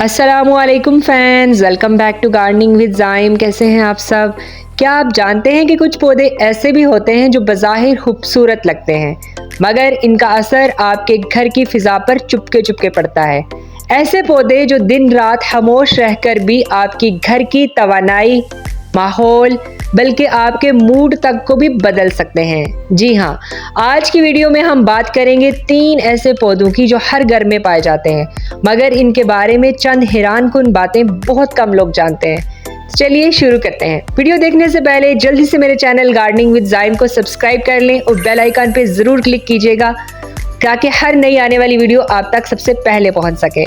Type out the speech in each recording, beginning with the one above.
अस्सलामुअलैकुम friends, welcome back to gardening with Zaim. कैसे हैं आप सब? क्या आप जानते हैं कि कुछ पौधे ऐसे भी होते हैं जो बज़ाहिर खूबसूरत लगते हैं, मगर इनका असर आपके घर की फ़िज़ा पर चुपके चुपके पड़ता है। ऐसे पौधे जो दिन रात खामोश रहकर भी आपकी घर की तवानाई, माहौल, बल्कि आपके मूड तक को भी बदल सकते हैं। जी हाँ, आज की वीडियो में हम बात करेंगे 3 ऐसे पौधों की जो हर घर में पाए जाते हैं, मगर इनके बारे में चंद हैरानकुन बातें बहुत कम लोग जानते हैं। चलिए शुरू करते हैं। वीडियो देखने से पहले जल्दी से मेरे चैनल गार्डनिंग विद ज़ाइम को सब्सक्राइब कर लें और बेल आइकन पे ज़रूर क्लिक कीजिएगा ताकि हर नई आने वाली वीडियो आप तक सबसे पहले पहुंच सके।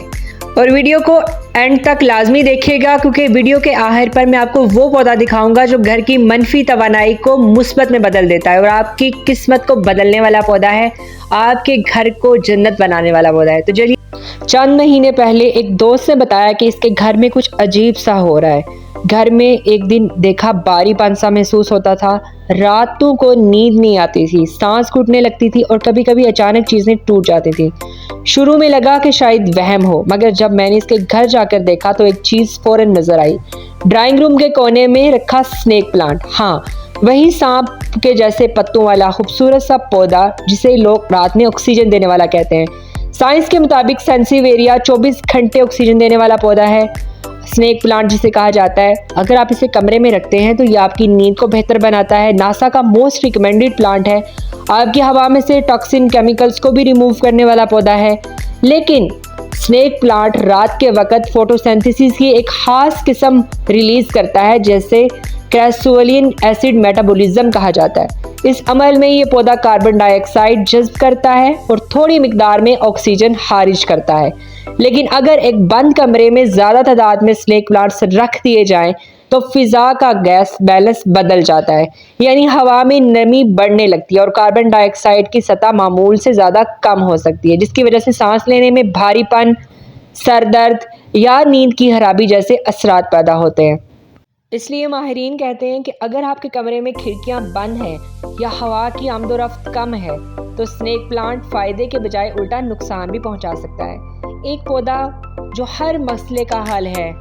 और वीडियो को एंड तक लाजमी देखिएगा, क्योंकि वीडियो के आखिर पर मैं आपको वो पौधा दिखाऊंगा जो घर की मनफी तवानाई को मुस्बत में बदल देता है और आपकी किस्मत को बदलने वाला पौधा है, आपके घर को जन्नत बनाने वाला पौधा है। तो चलिए, चंद महीने पहले एक दोस्त ने बताया कि इसके घर में कुछ अजीब सा हो रहा है। घर में एक दिन देखा भारीपन सा महसूस होता था, रातों को नींद नहीं आती थी, सांस घुटने लगती थी और कभी कभी अचानक चीजें टूट जाती थी। शुरू में लगा कि शायद वहम हो, मगर जब मैंने इसके घर जाकर देखा तो एक चीज फौरन नजर आई। ड्राइंग रूम के कोने में रखा स्नेक प्लांट, हाँ वही सांप के जैसे पत्तों वाला खूबसूरत सा पौधा जिसे लोग रात में ऑक्सीजन देने वाला कहते हैं। साइंस के मुताबिक सेंसिवेरिया 24 घंटे ऑक्सीजन देने वाला पौधा है, स्नेक प्लांट जिसे कहा जाता है। अगर आप इसे कमरे में रखते हैं तो ये आपकी नींद को बेहतर बनाता है। नासा का मोस्ट रिकमेंडेड प्लांट है। आपकी हवा में से टॉक्सिन केमिकल्स को भी रिमूव करने वाला पौधा है। लेकिन स्नेक प्लांट रात के वक्त फोटोसिंथेसिस की एक खास किस्म रिलीज करता है, जैसे क्रैसोलिन एसिड मेटाबॉलिज्म कहा जाता है। इस अमल में ये पौधा कार्बन डाइऑक्साइड जज्ब करता है और थोड़ी मिकदार में ऑक्सीजन खारिज करता है। लेकिन अगर एक बंद कमरे में ज्यादा तादाद में स्नेक प्लांट्स रख दिए जाएं तो फिजा का गैस बैलेंस बदल जाता है, यानी हवा में नमी बढ़ने लगती है और कार्बन डाइऑक्साइड की सतह मामूल से ज्यादा कम हो सकती है, जिसकी वजह से सांस लेने में भारीपन, सर दर्द या नींद की खराबी जैसे असरात पैदा होते हैं। इसलिए माहिरीन कहते हैं कि अगर आपके कमरे में खिड़कियां बंद हैं या हवा की आमदोरफ्त कम है तो स्नेक प्लांट फायदे के बजाय उल्टा नुकसान भी पहुंचा सकता है। एक पौधा जो हर मसले का हल है,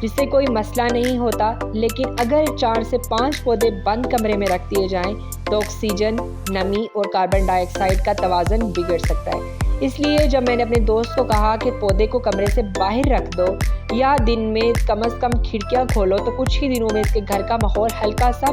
जिससे कोई मसला नहीं होता, लेकिन अगर 4 से 5 पौधे बंद कमरे में रख दिए जाएं तो ऑक्सीजन, नमी और कार्बन डाइऑक्साइड का तवाज़ुन बिगड़ सकता है। इसलिए जब मैंने अपने दोस्त को कहा कि पौधे को कमरे से बाहर रख दो या दिन में कम से कम खिड़कियां खोलो, तो कुछ ही दिनों में इसके घर का माहौल हल्का सा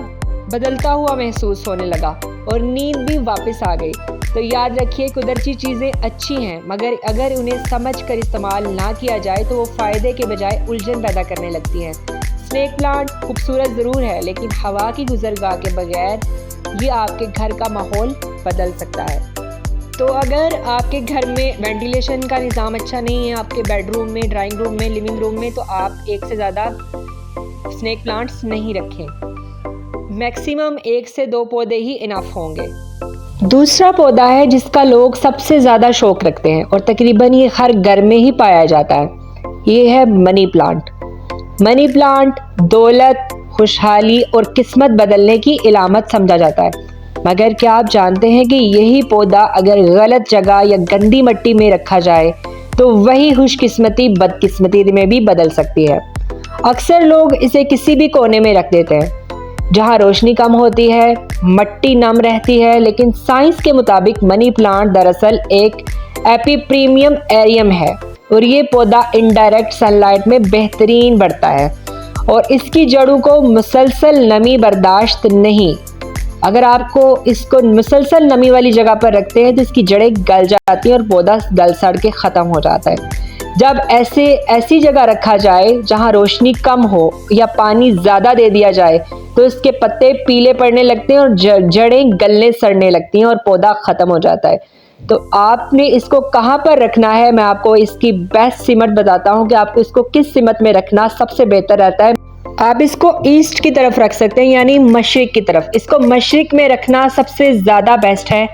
बदलता हुआ महसूस होने लगा और नींद भी वापस आ गई। तो याद रखिए, कुदरती चीज़ें अच्छी हैं, मगर अगर उन्हें समझ कर इस्तेमाल ना किया जाए तो वो फ़ायदे के बजाय उलझन पैदा करने लगती हैं। स्नेक प्लांट खूबसूरत ज़रूर है, लेकिन हवा की गुजरगाह के बगैर ये आपके घर का माहौल बदल सकता है। तो अगर आपके घर में वेंटिलेशन का निज़ाम अच्छा नहीं है, आपके बेडरूम में, ड्राइंग रूम में, लिविंग रूम में, तो आप एक से ज़्यादा स्नेक प्लांट्स नहीं रखें। मैक्सिमम 1 से 2 पौधे ही इनफ होंगे। दूसरा पौधा है जिसका लोग सबसे ज़्यादा शौक रखते हैं और तकरीबन ये हर घर में ही पाया जाता है, ये है मनी प्लांट। मनी प्लांट दौलत, खुशहाली और किस्मत बदलने की इलामत समझा जाता है, मगर क्या आप जानते हैं कि यही पौधा अगर गलत जगह या गंदी मिट्टी में रखा जाए तो वही खुशकिस्मती बदकिस्मती में भी बदल सकती है। अक्सर लोग इसे किसी भी कोने में रख देते हैं जहां रोशनी कम होती है, मिट्टी नम रहती है, लेकिन साइंस के मुताबिक मनी प्लांट दरअसल एक एपीप्रीमियम एरियम है और ये पौधा इनडायरेक्ट सनलाइट में बेहतरीन बढ़ता है और इसकी जड़ों को मुसलसल नमी बर्दाश्त नहीं। अगर आपको इसको मुसलसल नमी वाली जगह पर रखते हैं तो इसकी जड़ें गल जाती हैं और पौधा गल सड़ के ख़त्म हो जाता है। जब ऐसी जगह रखा जाए जहां रोशनी कम हो या पानी ज़्यादा दे दिया जाए तो इसके पत्ते पीले पड़ने लगते हैं और जड़ें गलने सड़ने लगती हैं और पौधा ख़त्म हो जाता है। तो आपने इसको कहाँ पर रखना है, मैं आपको इसकी बेस्ट सिमत बताता हूँ कि आपको इसको किस सिमत में रखना सबसे बेहतर रहता है। आप इसको ईस्ट की तरफ रख सकते हैं, यानी मशरिक की तरफ। इसको मशरिक में रखना सबसे ज़्यादा बेस्ट है।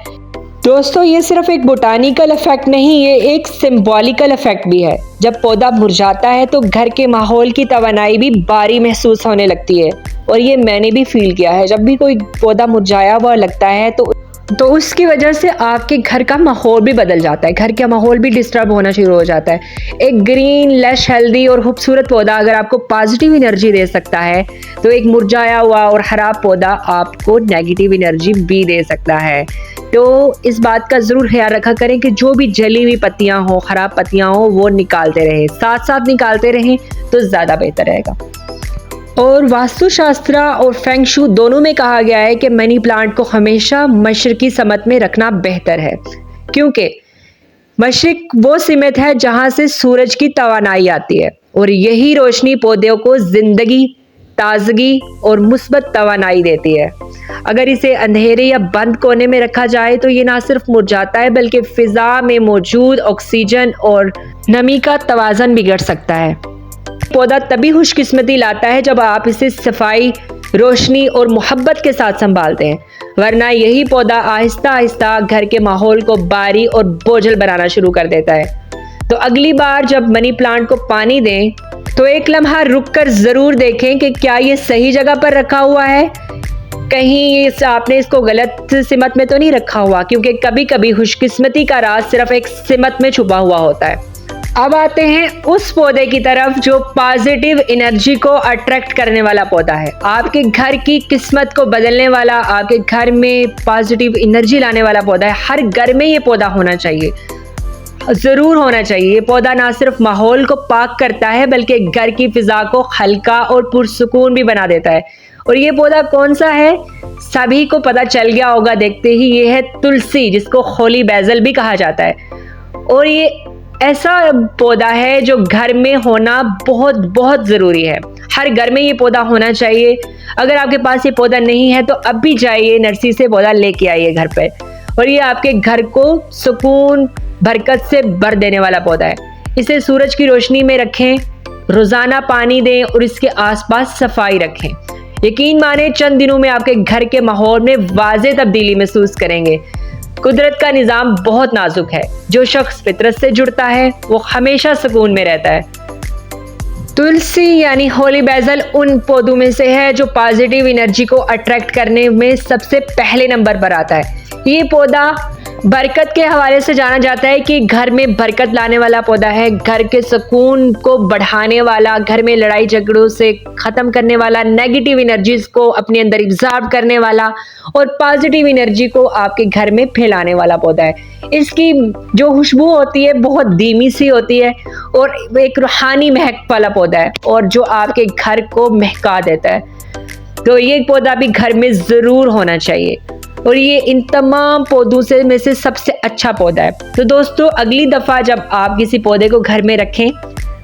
दोस्तों, ये सिर्फ एक बोटानिकल इफेक्ट नहीं, ये एक सिंबॉलिकल इफेक्ट भी है। जब पौधा मुरझाता है तो घर के माहौल की तवानाई भी भारी महसूस होने लगती है और ये मैंने भी फील किया है। जब भी कोई पौधा मुरझाया हुआ लगता है तो तो उसकी वजह से आपके घर का माहौल भी बदल जाता है, घर का माहौल भी डिस्टर्ब होना शुरू हो जाता है। एक ग्रीन लश हेल्दी और खूबसूरत पौधा अगर आपको पॉजिटिव एनर्जी दे सकता है, तो एक मुरझाया हुआ और खराब पौधा आपको नेगेटिव एनर्जी भी दे सकता है। तो इस बात का ज़रूर ख्याल रखा करें कि जो भी जली हुई पत्तियां हो, ख़राब पत्तियां हो, वो निकालते रहें, साथ साथ निकालते रहें तो ज़्यादा बेहतर रहेगा। और वास्तुशास्त्र और फेंग शू दोनों में कहा गया है कि मनी प्लांट को हमेशा मशरकी समत में रखना बेहतर है, क्योंकि मशरिक वो सिमत है जहां से सूरज की तवानाई आती है और यही रोशनी पौधों को जिंदगी, ताजगी और मुस्बत तवानाई देती है। अगर इसे अंधेरे या बंद कोने में रखा जाए तो ये ना सिर्फ मुरझाता है बल्कि फिजा में मौजूद ऑक्सीजन और नमी का तवाज़न बिगड़ सकता है। पौधा तभी खुशकिस्मती लाता है जब आप इसे सफाई, रोशनी और मोहब्बत के साथ संभालते हैं, वरना यही पौधा आहिस्ता आहिस्ता घर के माहौल को भारी और बोझल बनाना शुरू कर देता है। तो अगली बार जब मनी प्लांट को पानी दें तो एक लम्हा रुककर ज़रूर देखें कि क्या ये सही जगह पर रखा हुआ है, कहीं आपने इसको गलत सिमत में तो नहीं रखा हुआ, क्योंकि कभी कभी खुशकिस्मती का राज सिर्फ एक सिमत में छुपा हुआ होता है। अब आते हैं उस पौधे की तरफ जो पॉजिटिव एनर्जी को अट्रैक्ट करने वाला पौधा है, आपके घर की किस्मत को बदलने वाला, आपके घर में पॉजिटिव एनर्जी लाने वाला पौधा है। हर घर में ये पौधा होना चाहिए, ज़रूर होना चाहिए। ये पौधा ना सिर्फ माहौल को पाक करता है बल्कि घर की फिजा को हल्का और पुरसुकून भी बना देता है। और ये पौधा कौन सा है, सभी को पता चल गया होगा देखते ही, ये है तुलसी, जिसको होली बैजल भी कहा जाता है। और ये ऐसा पौधा है जो घर में होना बहुत बहुत ज़रूरी है। हर घर में ये पौधा होना चाहिए। अगर आपके पास ये पौधा नहीं है तो अब भी जाइए नर्सरी से पौधा लेके आइए घर पे, और ये आपके घर को सुकून बरकत से भर देने वाला पौधा है। इसे सूरज की रोशनी में रखें, रोज़ाना पानी दें और इसके आसपास सफाई रखें। यकीन माने चंद दिनों में आपके घर के माहौल में वाज़ेह तब्दीली महसूस करेंगे। कुदरत का निज़ाम बहुत नाजुक है, जो शख्स फितरत से जुड़ता है वो हमेशा सुकून में रहता है। तुलसी यानी होली बैजल उन पौधों में से है जो पॉजिटिव एनर्जी को अट्रैक्ट करने में सबसे पहले नंबर पर आता है। ये पौधा बरकत के हवाले से जाना जाता है कि घर में बरकत लाने वाला पौधा है, घर के सुकून को बढ़ाने वाला, घर में लड़ाई झगड़ों से ख़त्म करने वाला, नेगेटिव एनर्जीज को अपने अंदर इब्जॉर्ब करने वाला और पॉजिटिव एनर्जी को आपके घर में फैलाने वाला पौधा है। इसकी जो खुशबू होती है बहुत धीमी सी होती है और एक रूहानी महक वाला पौधा है, और जो आपके घर को महका देता है। तो ये पौधा भी घर में ज़रूर होना चाहिए, और ये इन तमाम पौधों से में से सबसे अच्छा पौधा है। तो दोस्तों, अगली दफ़ा जब आप किसी पौधे को घर में रखें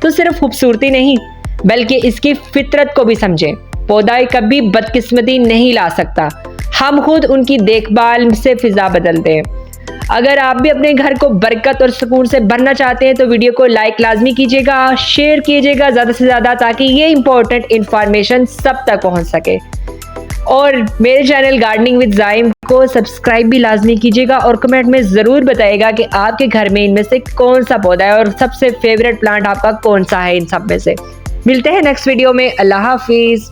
तो सिर्फ खूबसूरती नहीं बल्कि इसकी फितरत को भी समझें। पौधा कभी बदकिस्मती नहीं ला सकता, हम खुद उनकी देखभाल से फिजा बदलते हैं। अगर आप भी अपने घर को बरकत और सुकून से भरना चाहते हैं तो वीडियो को लाइक लाजमी कीजिएगा, शेयर कीजिएगा ज़्यादा से ज़्यादा, ताकि ये इंपॉर्टेंट इंफॉर्मेशन सब तक पहुँच सके। और मेरे चैनल गार्डनिंग विद ज़ाइम को सब्सक्राइब भी लाजमी कीजिएगा और कमेंट में ज़रूर बताइएगा कि आपके घर में इनमें से कौन सा पौधा है और सबसे फेवरेट प्लांट आपका कौन सा है इन सब में से। मिलते हैं नेक्स्ट वीडियो में। अल्लाह हाफिज़।